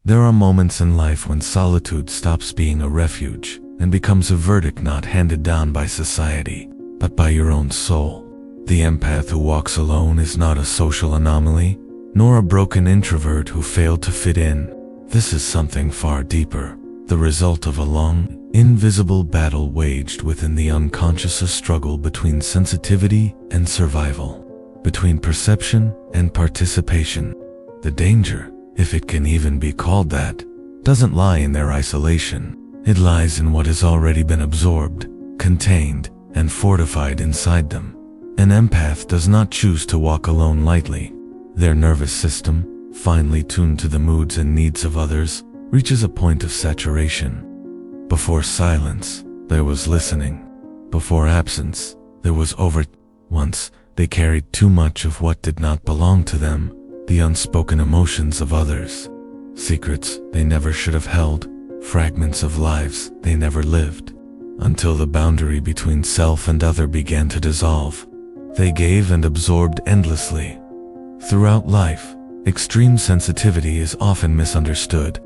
There are moments in life when solitude stops being a refuge and becomes a verdict not handed down by society, but by your own soul. The empath who walks alone is not a social anomaly, nor a broken introvert who failed to fit in. This is something far deeper, the result of a long, invisible battle waged within the unconscious, a struggle between sensitivity and survival, between perception and participation. The danger, if it can even be called that, doesn't lie in their isolation. It lies in what has already been absorbed, contained, and fortified inside them. An empath does not choose to walk alone lightly. Their nervous system, finely tuned to the moods and needs of others, reaches a point of saturation. Before silence, there was listening. Before absence, there was Once, they carried too much of what did not belong to them, the unspoken emotions of others, secrets they never should have held, fragments of lives they never lived. Until the boundary between self and other began to dissolve, they gave and absorbed endlessly. Throughout life, extreme sensitivity is often misunderstood.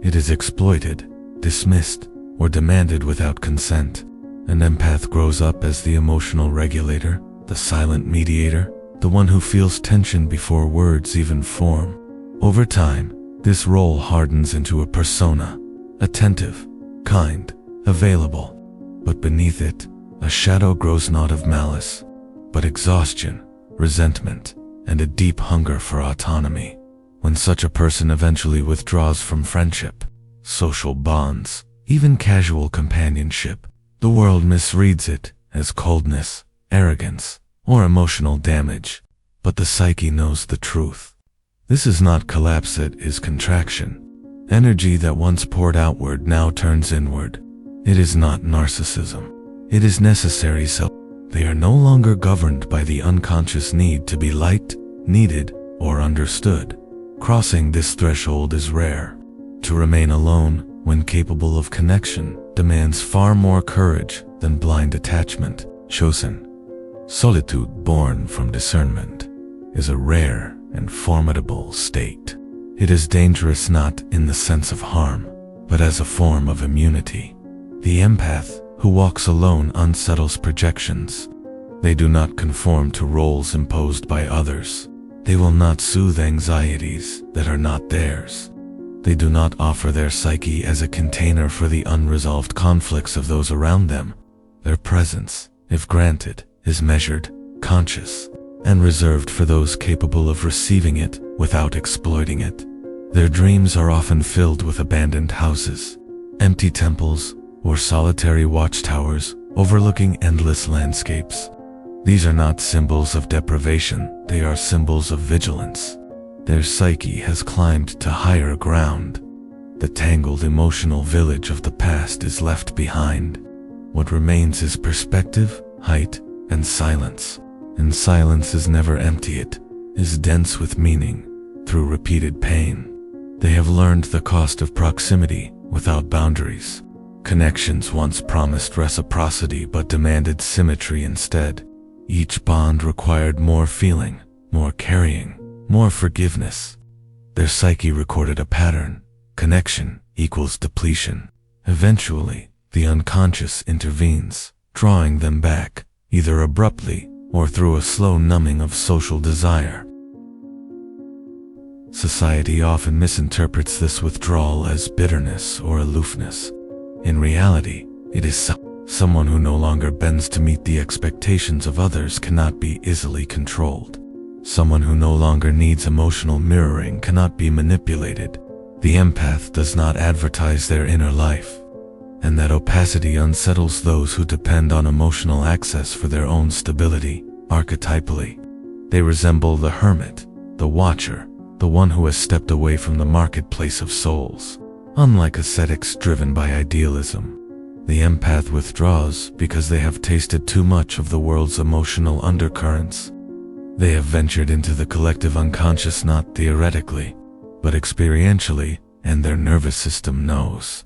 It is exploited, dismissed, or demanded without consent. An empath grows up as the emotional regulator, the silent mediator, the one who feels tension before words even form. Over time, this role hardens into a persona, attentive, kind, available. But beneath it, a shadow grows not of malice, but exhaustion, resentment, and a deep hunger for autonomy. When such a person eventually withdraws from friendship, social bonds, even casual companionship, the world misreads it as coldness, arrogance, or emotional damage. But the psyche knows the truth. This is not collapse, it is contraction. Energy that once poured outward now turns inward. It is not narcissism. It is necessary self. They are no longer governed by the unconscious need to be liked, needed, or understood. Crossing this threshold is rare. To remain alone, when capable of connection, demands far more courage than blind attachment. Chosen. Solitude born from discernment is a rare and formidable state. It is dangerous not in the sense of harm, but as a form of immunity. The empath who walks alone unsettles projections. They do not conform to roles imposed by others. They will not soothe anxieties that are not theirs. They do not offer their psyche as a container for the unresolved conflicts of those around them. Their presence, if granted, is measured, conscious, and reserved for those capable of receiving it without exploiting it. Their dreams are often filled with abandoned houses, empty temples, or solitary watchtowers overlooking endless landscapes. These are not symbols of deprivation, they are symbols of vigilance. Their psyche has climbed to higher ground. The tangled emotional village of the past is left behind. What remains is perspective, height, and silence. And silence is never empty, it is dense with meaning, through repeated pain. They have learned the cost of proximity without boundaries. Connections once promised reciprocity but demanded symmetry instead. Each bond required more feeling, more carrying, more forgiveness. Their psyche recorded a pattern. Connection equals depletion. Eventually, the unconscious intervenes, drawing them back, either abruptly or through a slow numbing of social desire. Society often misinterprets this withdrawal as bitterness or aloofness. In reality, it is someone who no longer bends to meet the expectations of others cannot be easily controlled. Someone who no longer needs emotional mirroring cannot be manipulated. The empath does not advertise their inner life, and that opacity unsettles those who depend on emotional access for their own stability. Archetypally, they resemble the hermit, the watcher, the one who has stepped away from the marketplace of souls. Unlike ascetics driven by idealism, the empath withdraws because they have tasted too much of the world's emotional undercurrents. They have ventured into the collective unconscious not theoretically, but experientially, and their nervous system knows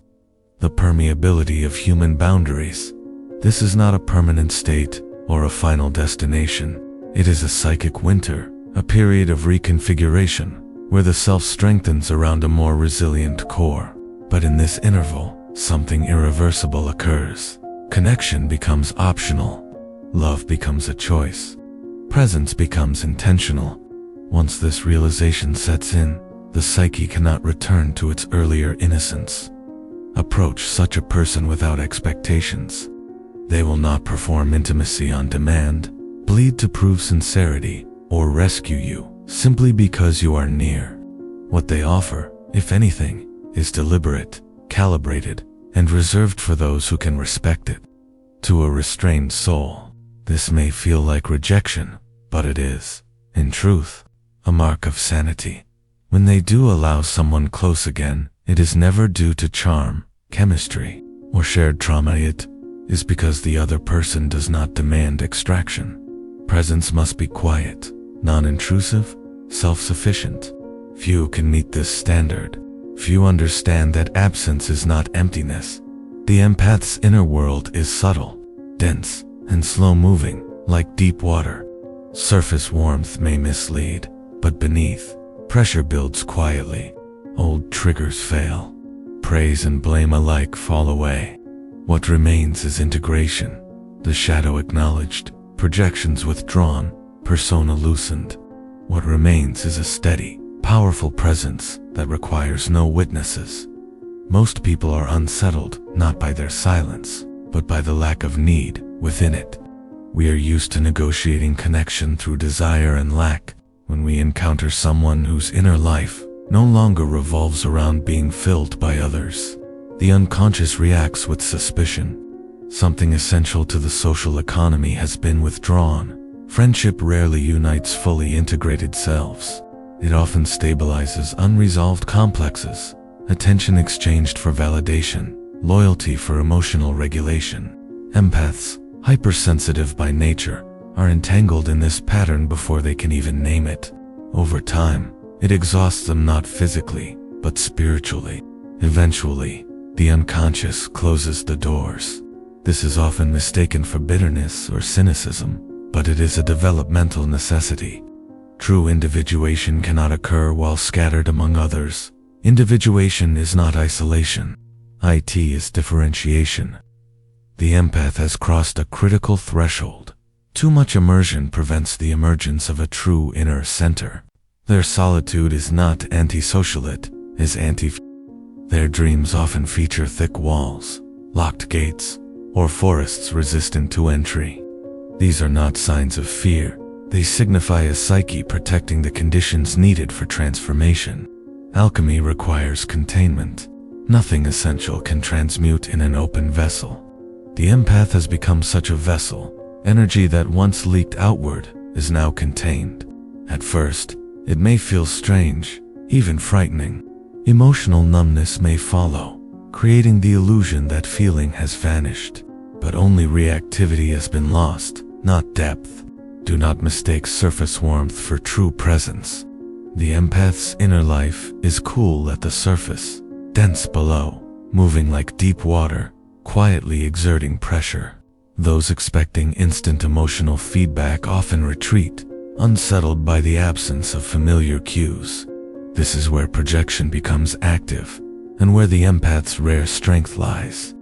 the permeability of human boundaries. This is not a permanent state or a final destination. It is a psychic winter, a period of reconfiguration, where the self strengthens around a more resilient core. But in this interval, something irreversible occurs. Connection becomes optional. Love becomes a choice. Presence becomes intentional. Once this realization sets in, the psyche cannot return to its earlier innocence. Approach such a person without expectations. They will not perform intimacy on demand, bleed to prove sincerity, or rescue you simply because you are near. What they offer, if anything, is deliberate, calibrated, and reserved for those who can respect it. To a restrained soul, this may feel like rejection, but it is, in truth, a mark of sanity. When they do allow someone close again, it is never due to charm, chemistry, or shared trauma. It is because the other person does not demand extraction. Presence must be quiet, non-intrusive, self-sufficient. Few can meet this standard. Few understand that absence is not emptiness. The empath's inner world is subtle, dense, and slow-moving, like deep water. Surface warmth may mislead, but beneath, pressure builds quietly. Old triggers fail. Praise and blame alike fall away. What remains is integration, the shadow acknowledged, projections withdrawn, persona loosened. What remains is a steady, powerful presence that requires no witnesses. Most people are unsettled not by their silence, but by the lack of need within it. We are used to negotiating connection through desire and lack. When we encounter someone whose inner life no longer revolves around being filled by others, the unconscious reacts with suspicion. Something essential to the social economy has been withdrawn. Friendship rarely unites fully integrated selves. It often stabilizes unresolved complexes, attention exchanged for validation, loyalty for emotional regulation. Empaths, hypersensitive by nature, are entangled in this pattern before they can even name it. Over time, it exhausts them not physically, but spiritually. Eventually, the unconscious closes the doors. This is often mistaken for bitterness or cynicism, but it is a developmental necessity. True individuation cannot occur while scattered among others. Individuation is not isolation. It is differentiation. The empath has crossed a critical threshold. Too much immersion prevents the emergence of a true inner center. Their solitude is not antisocial, it is Their dreams often feature thick walls, locked gates, or forests resistant to entry. These are not signs of fear. They signify a psyche protecting the conditions needed for transformation. Alchemy requires containment. Nothing essential can transmute in an open vessel. The empath has become such a vessel. Energy that once leaked outward is now contained. At first, it may feel strange, even frightening. Emotional numbness may follow, creating the illusion that feeling has vanished. But only reactivity has been lost, not depth. Do not mistake surface warmth for true presence. The empath's inner life is cool at the surface, dense below, moving like deep water, quietly exerting pressure. Those expecting instant emotional feedback often retreat, unsettled by the absence of familiar cues. This is where projection becomes active, and where the empath's rare strength lies.